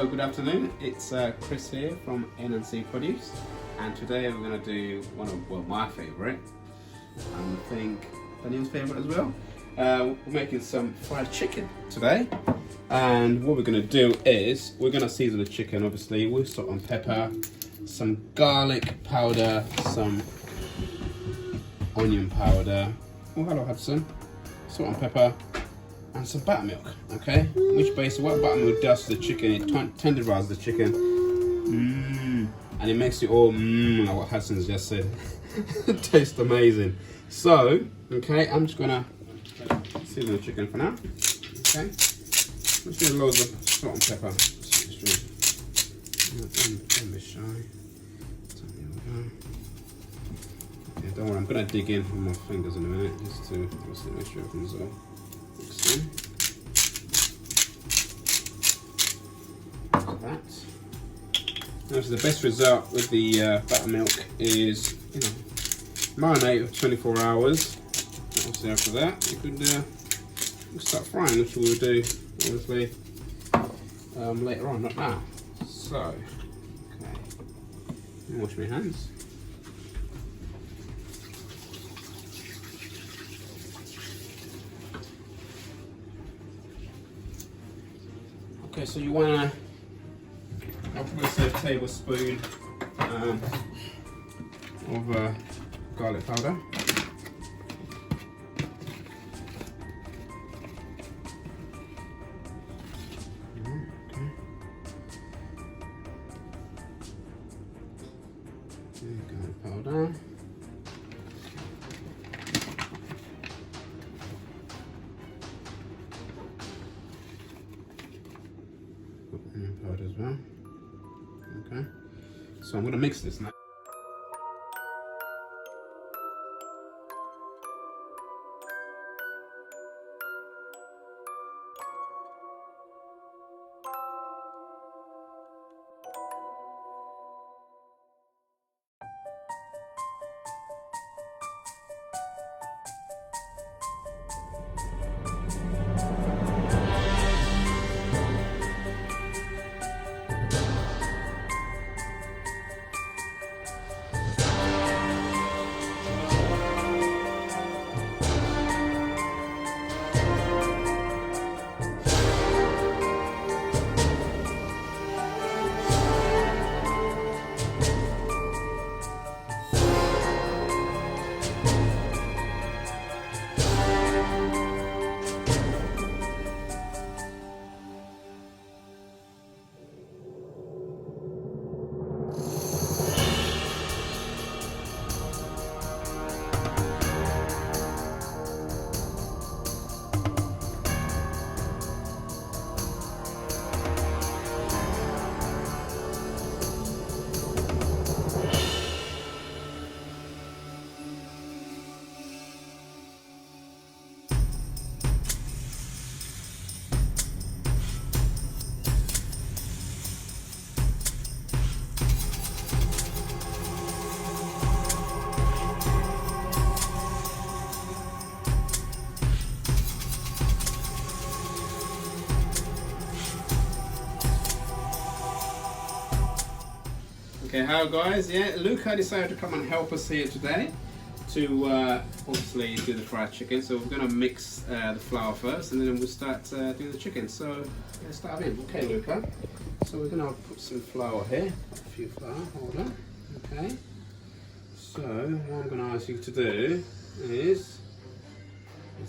Hello, good afternoon. It's Chris here from N&C Produce, and today we're going to do one of, well, my favourite, and I think Daniel's favourite as well. We're making some fried chicken today, and what we're going to do is we're going to season the chicken. Obviously, with salt and pepper, some garlic powder, some onion powder. Oh, hello Hudson. Salt and pepper. And some buttermilk, okay? Which basically what buttermilk does to the chicken, it tenderizes the chicken. And it makes it all like what Hudson's just said. It tastes amazing. So, okay, I'm just gonna season the chicken for now. Okay? Let's do loads of salt and pepper. Don't be shy. Yeah, don't worry, I'm gonna dig in with my fingers in a minute just to make sure everything's all mixed in. Like that. Now, so the best result with the buttermilk is, you know, marinate for 24 hours. Obviously, after that, you could start frying, which we will do obviously later on, not now. So, okay, let me wash my hands. Okay, so you want to, I'll probably say a tablespoon of garlic powder. Garlic powder. Onion powder as well. Okay, so I'm going to mix this now. Okay, hello guys. Yeah, Luca decided to come and help us here today to obviously do the fried chicken. So we're going to mix the flour first, and then we'll start doing the chicken. So let's start in. Okay, Luca. So we're going to put some flour here. A few flour. Hold on. Okay. So what I'm going to ask you to do is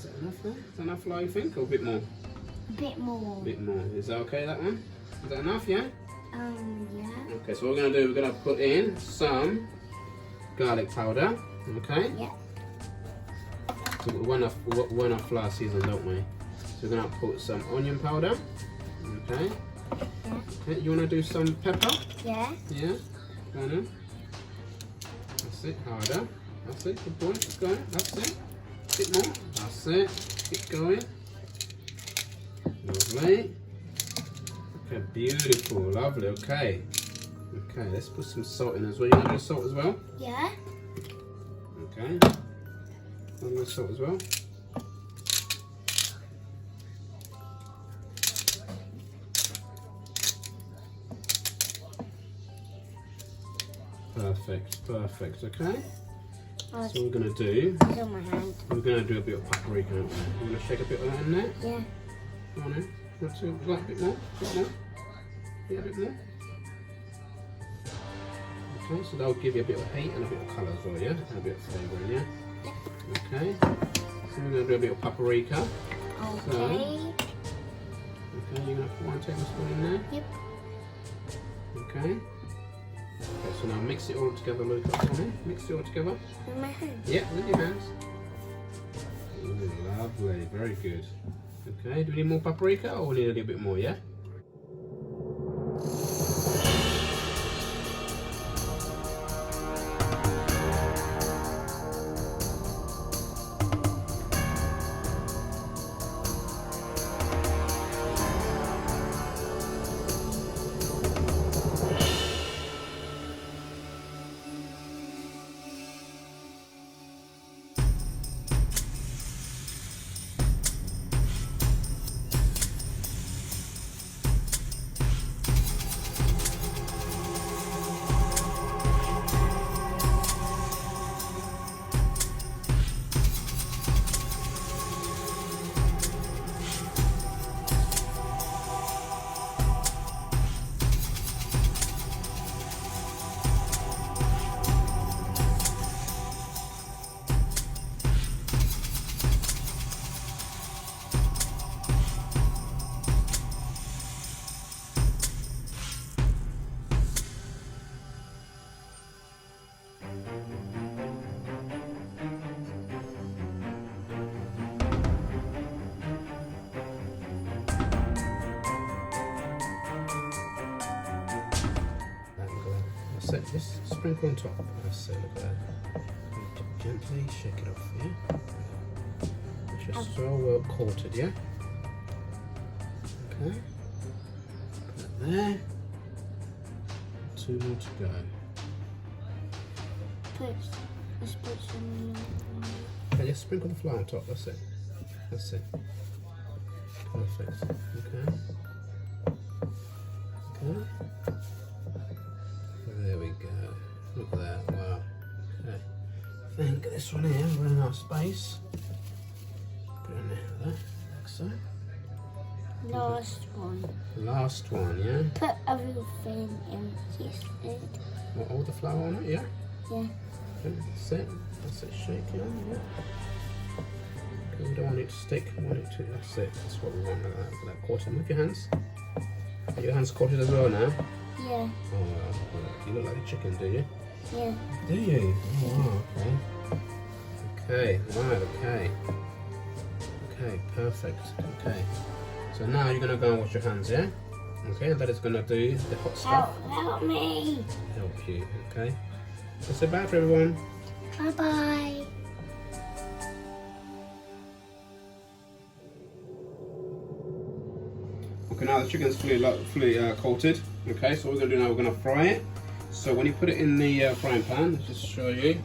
that enough there? Is that enough flour, you think, or a bit more? A bit more. A bit more. Is that okay? That one? Is that enough? Yeah. Yeah. Okay, so what we're going to do, we're going to put in some garlic powder, okay? Yeah. So we're not flour seasoned, don't we? So we're going to put some onion powder, okay? Yeah. Okay, you want to do some pepper? Yeah. Yeah? Go on in. That's it, harder. That's it, good boy, keep going, that's it. A bit more, that's it, keep going. Lovely. Okay, beautiful, lovely, okay. Okay, let's put some salt in as well. You want to do salt as well? Yeah. Okay. A little salt as well. Perfect, perfect. Okay. Oh, So we're gonna do. it's on my hand. We're gonna do a bit of paprika. Aren't we? We're gonna shake a bit of that in there. Yeah. Come on in. Not too. Like a bit more. A bit more. Yeah, a bit more. Okay, so that'll give you a bit of heat and a bit of colour as well, yeah? And a bit of flavour in, yeah? Okay. So we're going to do a bit of paprika. Okay. So, okay, you're going to put 1 tablespoon in there? Yep. Okay. Okay, so now mix it all together, Luca. Come on in. Mix it all together. With my hand. Yeah, with your hands. Ooh, lovely. Very good. Okay, do we need more paprika or we need a little bit more, yeah? That's it, just sprinkle on top. That's it, look at that. Gently shake it off, yeah? It's just so well coated, yeah? Okay. Put that there. 2 more to go. Let's put some. Okay, just sprinkle the flour on top, that's it. That's it. Perfect. Okay. Okay. There we go. Look at that. Wow. Okay. I think this one here, we're running out of space. Put it in there like that, like so. Last one. Last one, yeah? Put everything in this lid. What, all the flour on it, yeah? Yeah. Okay, that's it. That's it, shake it on, yeah? Okay, we don't want it to stick, we want it to, that's it. That's what we want, like that. Look at that, coated. Move your hands. Are your hands coated as well now? Yeah. Oh, well, you look like a chicken, do you? Yeah. Do you? Oh, wow, okay. Okay, right, okay. Okay, perfect. Okay. So now you're going to go and wash your hands, yeah? Okay, that is going to do the hot stuff. Help me. Help you, okay? So say bye for everyone. Bye-bye. Okay, now the chicken's fully coated. Okay, so what we're going to do now, we're going to fry it. So when you put it in the frying pan, let's just show you.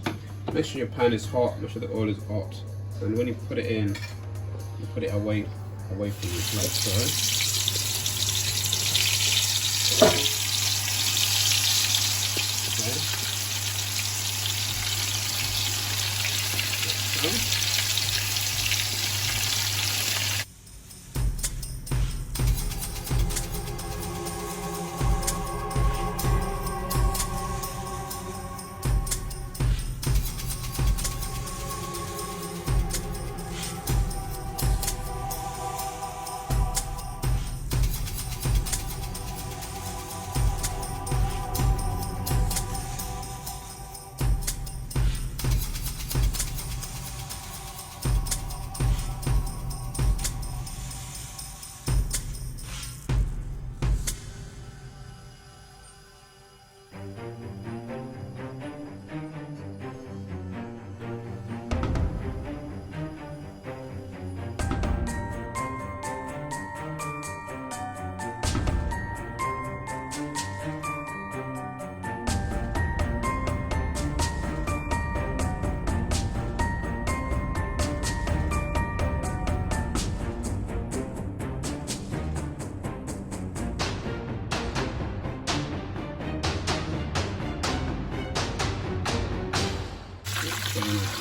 Make sure your pan is hot, make sure the oil is hot. And when you put it in, you put it away from you, like so.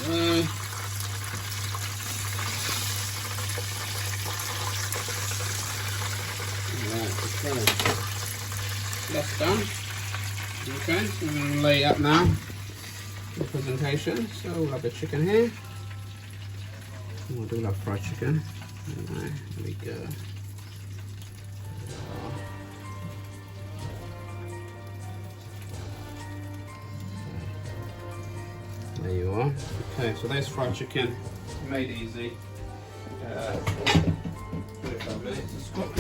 Okay. That's done. Okay, so we're going to lay it up now. The presentation. So we'll have the chicken here. We'll do our fried chicken. Alright, there we go. There you are. Okay, so there's fried chicken. Made easy. 25 minutes to cook.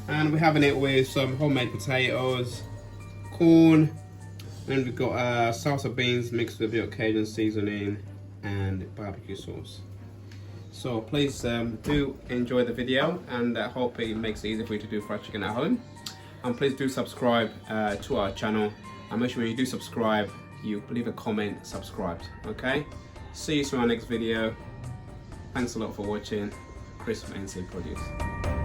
And we're having it with some homemade potatoes, corn, and we've got salsa beans mixed with a bit of Cajun seasoning and barbecue sauce. So please do enjoy the video, and I hope it makes it easy for you to do fried chicken at home. And please do subscribe to our channel, and make sure when you do subscribe, you leave a comment, subscribe, okay? See you soon in our next video. Thanks a lot for watching. Chris from NC Produce.